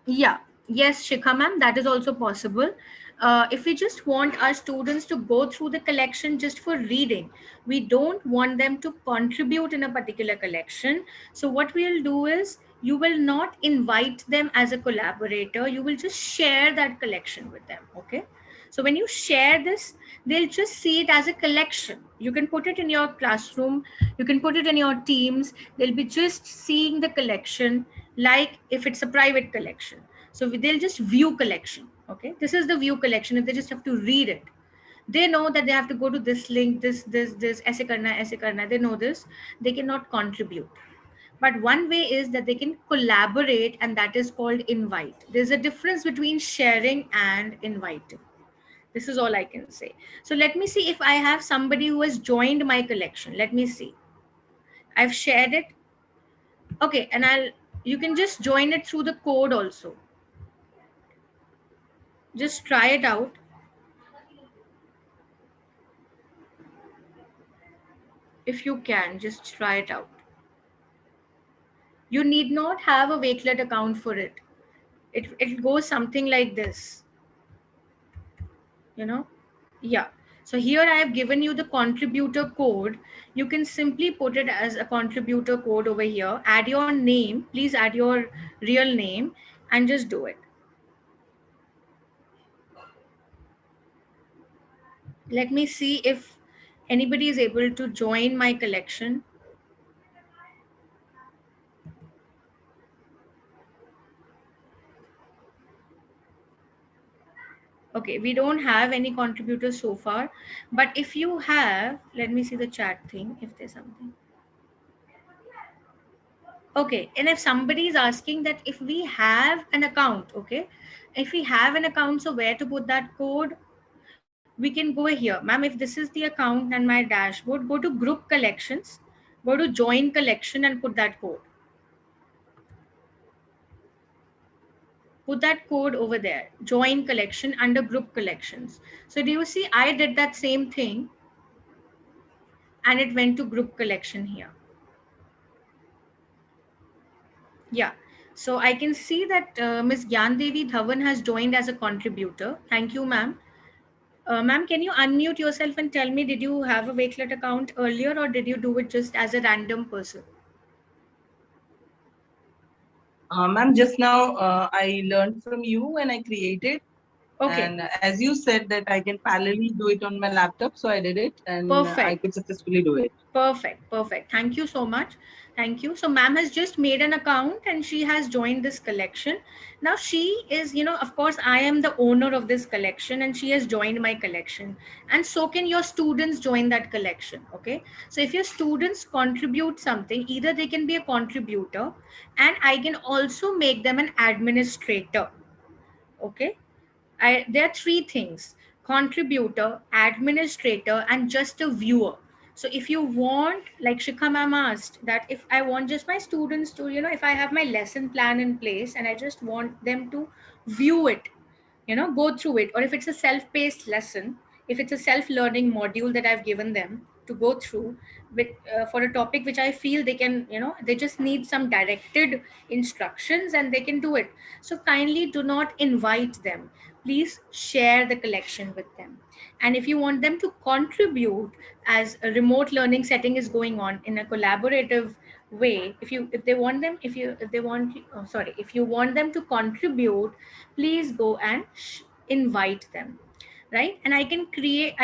Yeah, yes, Shikha ma'am, that is also possible. If we just want our students to go through the collection just for reading, we don't want them to contribute in a particular collection. So what we'll do is, you will not invite them as a collaborator, you will just share that collection with them, okay? So when you share this, they'll just see it as a collection. You can put it in your classroom, you can put it in your Teams, they'll be just seeing the collection like if it's a private collection. So they'll just view collection. Okay, this is the view collection. If they just have to read it, they know that they have to go to this link, this aise karna. They know this. They cannot contribute. But one way is that they can collaborate, and that is called invite. There's a difference between sharing and inviting. This is all I can say. So let me see if I have somebody who has joined my collection. Let me see. I've shared it. Okay, and you can just join it through the code also. Just try it out. If you can, just try it out. You need not have a Wakelet account for it. It goes something like this, you know? Yeah. So here I have given you the contributor code. You can simply put it as a contributor code over here. Add your name. Please add your real name and just do it. Let me see if anybody is able to join my collection. Okay, we don't have any contributors so far, but if you have, let me see the chat thing, if there's something. Okay, and if somebody is asking that if we have an account, okay, if we have an account, so where to put that code? We can go here. Ma'am, if this is the account and my dashboard, go to group collections, go to join collection and put that code. Put that code over there, join collection under group collections. So do you see, I did that same thing and it went to group collection here. Yeah. So I can see that Ms. Gyandevi Dhawan has joined as a contributor. Thank you, ma'am. Ma'am, can you unmute yourself and tell me, did you have a Wakelet account earlier or did you do it just as a random person? Ma'am, just now I learned from you when I created. Okay. And as you said that I can parallelly do it on my laptop, so I did it and I Perfect. could successfully do it. Perfect. Perfect. Thank you so much. Thank you. So, ma'am has just made an account and she has joined this collection. Now, she is, of course, I am the owner of this collection and she has joined my collection. And so can your students join that collection. Okay. So, if your students contribute something, either they can be a contributor and I can also make them an administrator. Okay. There are three things: contributor, administrator, and just a viewer. So if you want, like Shikha ma'am asked, that if I want just my students to, if I have my lesson plan in place and I just want them to view it, go through it, or if it's a self-paced lesson, if it's a self-learning module that I've given them to go through with for a topic which I feel they can, they just need some directed instructions and they can do it. So kindly do not invite them, please share the collection with them. And if you want them to contribute, as a remote learning setting is going on in a collaborative way, if they want them if they want oh, sorry if you want them to contribute, please go and invite them, right? And I can create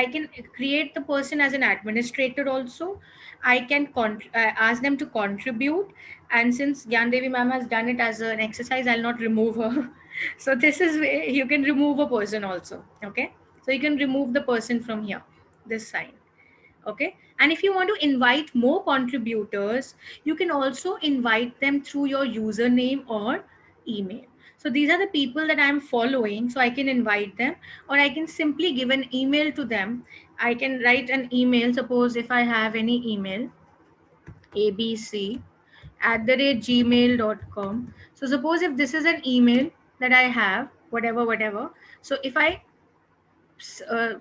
the person as an administrator also. I can ask them to contribute. And since Gyan Devi ma'am has done it as an exercise, I'll not remove her. So this is where you can remove a person also. Okay, so you can remove the person from here, this sign. Okay, and if you want to invite more contributors, you can also invite them through your username or email. So these are the people that I'm following, so I can invite them, or I can simply give an email to them. I can write an email. Suppose if I have any email, abc@gmail.com. So suppose if this is an email that I have, whatever. So if I uh,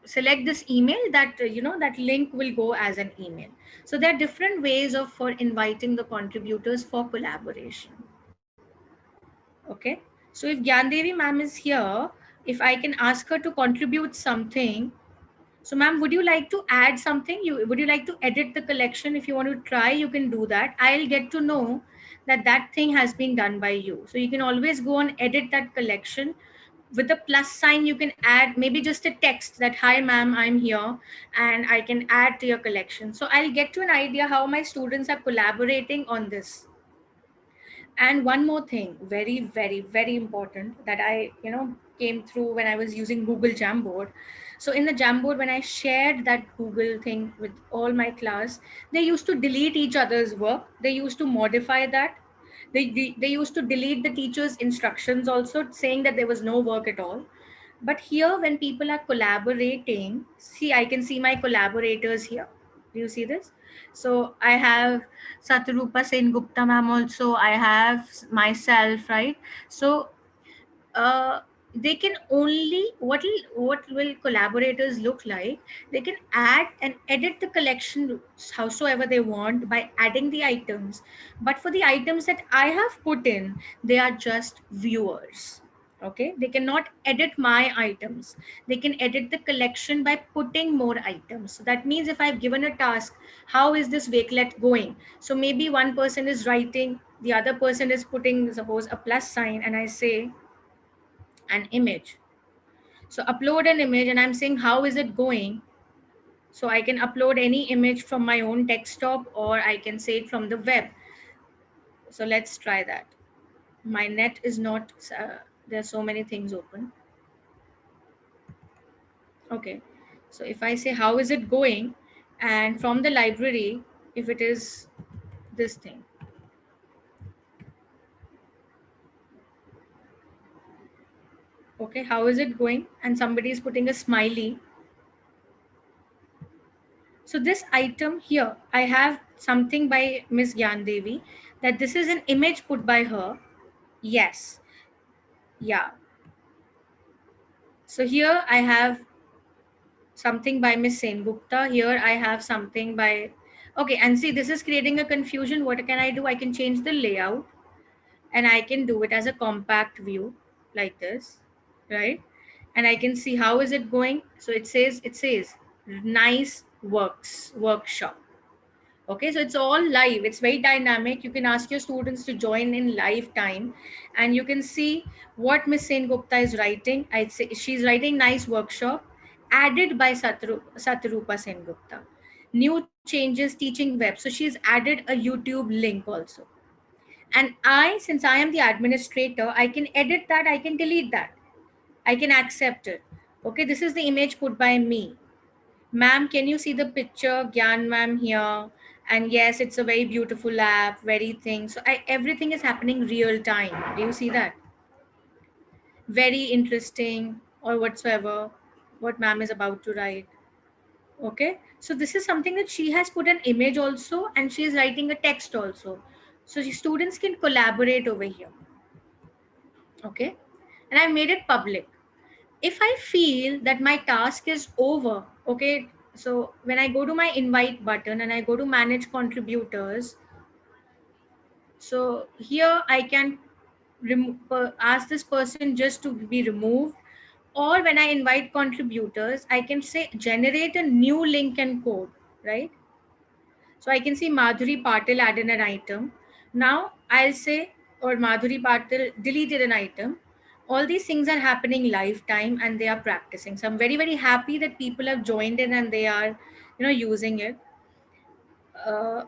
select this email, that that link will go as an email. So there are different ways of for inviting the contributors for collaboration. Okay, so if Gyandevi ma'am is here, if I can ask her to contribute something. So ma'am, would you like to add something? Would you like to edit the collection? If you want to try, you can do that. I'll get to know that that thing has been done by you. So you can always go and edit that collection. With the plus sign, you can add maybe just a text that, "Hi ma'am, I'm here," and I can add to your collection. So I'll get to an idea how my students are collaborating on this. And one more thing, very very important, that I came through when I was using Google Jamboard. So in the Jamboard, when I shared that Google thing with all my class, they used to delete each other's work, they used to modify that, they used to delete the teacher's instructions also, saying that there was no work at all. But here, when people are collaborating, see, I can see my collaborators here. Do you see this? So I have Satarupa Sen Gupta ma'am also. I have myself, right? So uh, they can only, what will collaborators look like? They can add and edit the collection howsoever they want by adding the items. But for the items that I have put in, they are just viewers. Okay, they cannot edit my items. They can edit the collection by putting more items. So that means if I've given a task, how is this wakelet going? So maybe one person is writing, the other person is putting, suppose, a plus sign, and I say an image. So upload an image, and I'm saying how is it going? So I can upload any image from my own desktop, or I can say it from the web. So let's try that. My net is not, there are so many things open. Okay, so if I say how is it going, and from the library, if it is this thing, okay, how is it going, and somebody is putting a smiley. So this item here, I have something by Miss Gyan Devi, that this is an image put by her. Yes, yeah. So here I have something by Miss Sen Gupta. Here I have something by. Okay, and see, this is creating a confusion. What can I do? I can change the layout, and I can do it as a compact view like this, right? And I can see how is it going. So it says nice workshop. Okay, so it's all live, it's very dynamic. You can ask your students to join in live time, and you can see what Miss Sen Gupta is writing. I'd say she's writing nice workshop added by Satarupa Sen Gupta. New changes teaching web. So she's added a YouTube link also. And since I am the administrator, I can edit that, I can delete that, I can accept it. Okay, this is the image put by me. Ma'am, can you see the picture? Gyan ma'am here. And yes, it's a very beautiful app, very thing. So everything is happening real time. Do you see that? Very interesting or whatsoever, what ma'am is about to write. Okay. So this is something that she has put an image also, and she is writing a text also. So the students can collaborate over here. Okay. And I made it public. If I feel that my task is over, okay, so when I go to my invite button and I go to manage contributors, so here I can ask this person just to be removed, or when I invite contributors, I can say generate a new link and code, right? So I can see Madhuri Patil added an item. Now I'll say, or Madhuri Patil deleted an item. All these things are happening live time and they are practicing. So I'm very, very happy that people have joined in and they are, using it.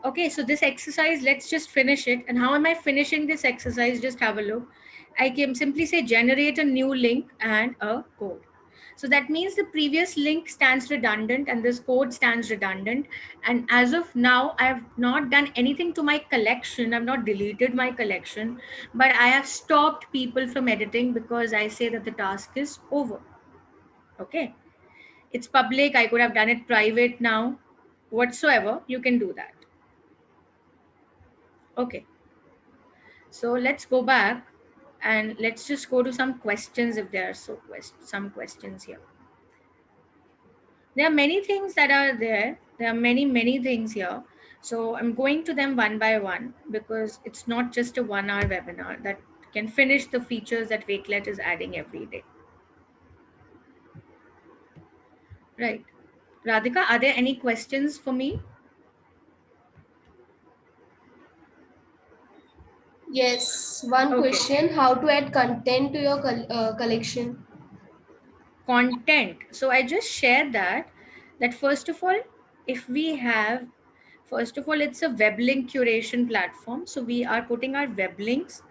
Okay, so this exercise, let's just finish it. And how am I finishing this exercise? Just have a look. I can simply say generate a new link and a code. So that means the previous link stands redundant and this code stands redundant. And as of now, I have not done anything to my collection. I've not deleted my collection, but I have stopped people from editing because I say that the task is over. Okay. It's public. I could have done it private now. Whatsoever, you can do that. Okay. So let's go back and let's just go to some questions if there are some questions here. There are many things that are there. There are many, many things here. So I'm going to them one by one because it's not just a 1 hour webinar that can finish the features that Wakelet is adding every day. Right. Radhika, are there any questions for me? Yes, one Okay. question, how to add content to your collection? Content. So I just shared that first of all, if we have, first of all, it's a web link curation platform, so we are putting our web links.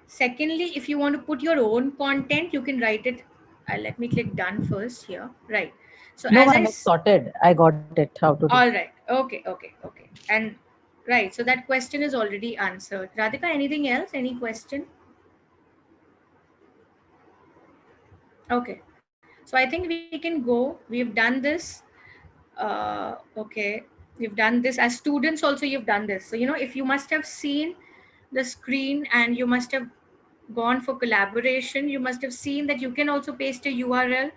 Secondly, if you want to put your own content, you can write it. Let me click done first here. Right. So No, ma'am, it's sorted. I got it. How to do? all right. Okay. And right, so that question is already answered. Radhika, anything else? Any question? Okay. So I think we can go. We've done this. Okay, you've done this as students also, you've done this. So if you must have seen the screen and you must have gone for collaboration, you must have seen that you can also paste a URL,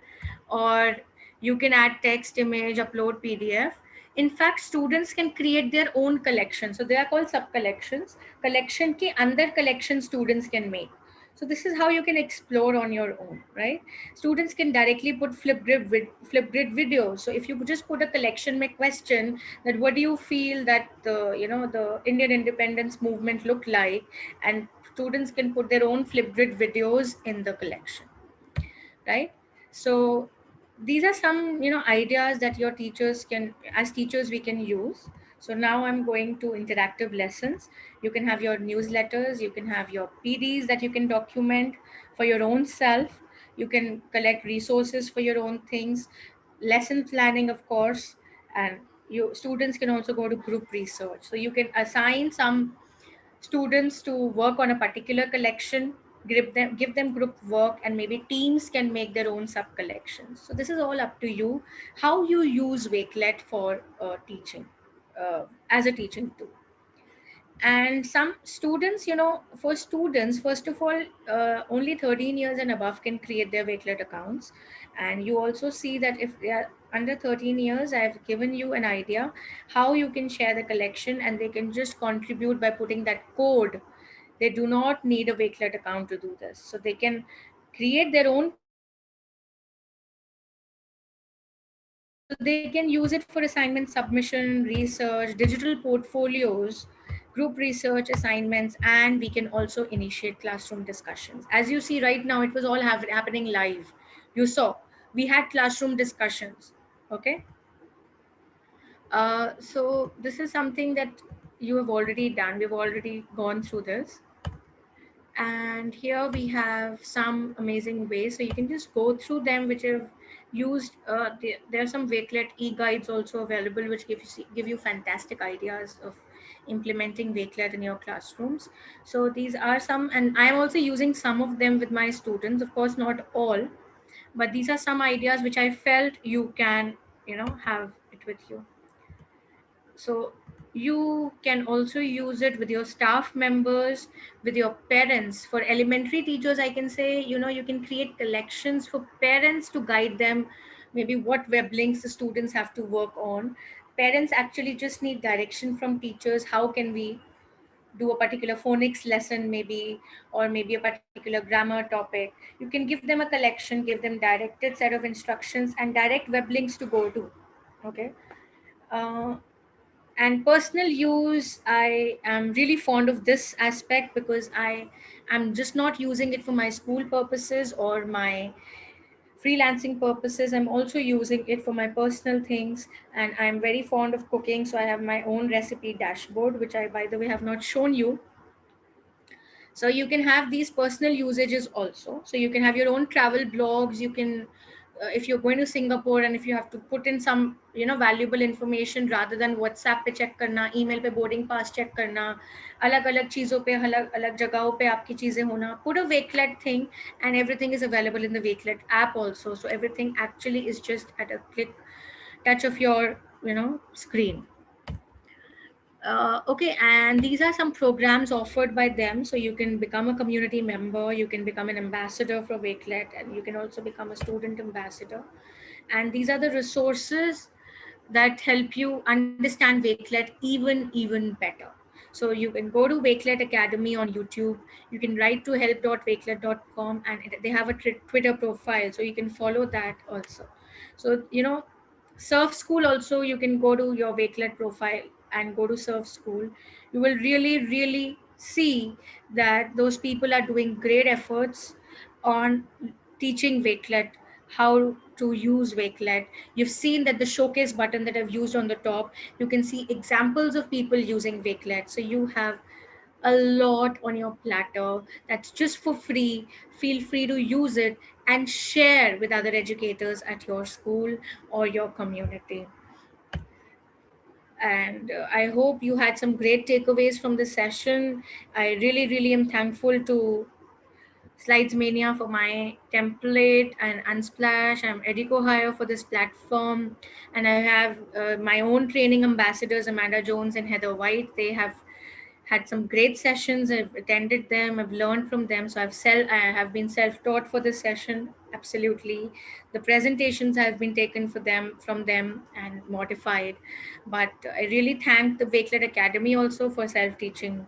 or you can add text, image, upload PDF. In fact, students can create their own collection, so they are called sub collections. Collection ki under collection students can make. So this is how you can explore on your own, right? Students can directly put flipgrid videos. So if you just put a collection make question that what do you feel that the Indian independence movement looked like, and students can put their own flipgrid videos in the collection, right? So these are some ideas that your teachers can, as teachers, we can use. So now I'm going to interactive lessons. You can have your newsletters, you can have your PDs that you can document for your own self. You can collect resources for your own things, lesson planning, of course. And you students can also go to group research, so you can assign some students to work on a particular collection, give them group work, and maybe teams can make their own sub collections. So this is all up to you, how you use Wakelet for teaching, as a teaching tool. And some students, for students, first of all, only 13 years and above can create their Wakelet accounts. And you also see that if they are under 13 years, I've given you an idea how you can share the collection, and they can just contribute by putting that code. They do not need a Wakelet account to do this, so they can create their own collection, and they can share it with their friends, So they can use it for assignment submission, research, digital portfolios, group research assignments, and we can also initiate classroom discussions. As you see right now, it was all happening live. You saw we had classroom discussions. Okay. So this is something that you have already done. We've already gone through this. And here we have some amazing ways, so you can just go through them which have used there are some Wakelet e-guides also available which give you fantastic ideas of implementing Wakelet in your classrooms. So these are some, and I'm also using some of them with my students, of course not all, but these are some ideas which I felt you can have it with you. So you can also use it with your staff members, with your parents. For elementary teachers, I can say, you can create collections for parents to guide them, maybe what web links the students have to work on. Parents actually just need direction from teachers. How can we do a particular phonics lesson, maybe, or maybe a particular grammar topic? You can give them a collection, give them directed set of instructions and direct web links to go to. Okay. Uh, and personal use, I am really fond of this aspect because I am just not using it for my school purposes or my freelancing purposes. I'm also using it for my personal things, and I'm very fond of cooking, so I have my own recipe dashboard, which I, by the way, have not shown you. So you can have these personal usages also. So you can have your own travel blogs. You can if you're going to Singapore and if you have to put in some valuable information, rather than WhatsApp पे check करना, email पे boarding pass check करना, अलग अलग चीज़ों पे अलग अलग जगहों पे आपकी चीज़ें होना, put a Wakelet thing, and everything is available in the Wakelet app also. So everything actually is just at a click touch of your screen. Okay, and these are some programs offered by them. So you can become a community member, you can become an ambassador for Wakelet, and you can also become a student ambassador. And these are the resources that help you understand Wakelet even better. So you can go to Wakelet Academy on YouTube. You can write to help.wakelet.com, and they have a Twitter profile, so you can follow that also. So Surf School also, you can go to your Wakelet profile and go to Surf School. You will really see that those people are doing great efforts on teaching Wakelet, how to use Wakelet. You've seen that the showcase button that I've used on the top, you can see examples of people using Wakelet. So you have a lot on your platter that's just for free. Feel free to use it and share with other educators at your school or your community. And I hope you had some great takeaways from this session. I really am thankful to Slides Mania for my template, and Unsplash. I'm Edico Hire for this platform, and I have my own training ambassadors, Amanda Jones and Heather White. They have had some great sessions. I've attended them. I've learned from them. So I have been self-taught for this session. Absolutely, the presentations have been taken from them and modified. But I really thank the Wakelet Academy also for self-teaching.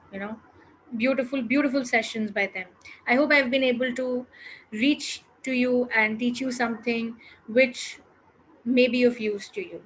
Beautiful sessions by them. I hope I've been able to reach to you and teach you something which may be of use to you.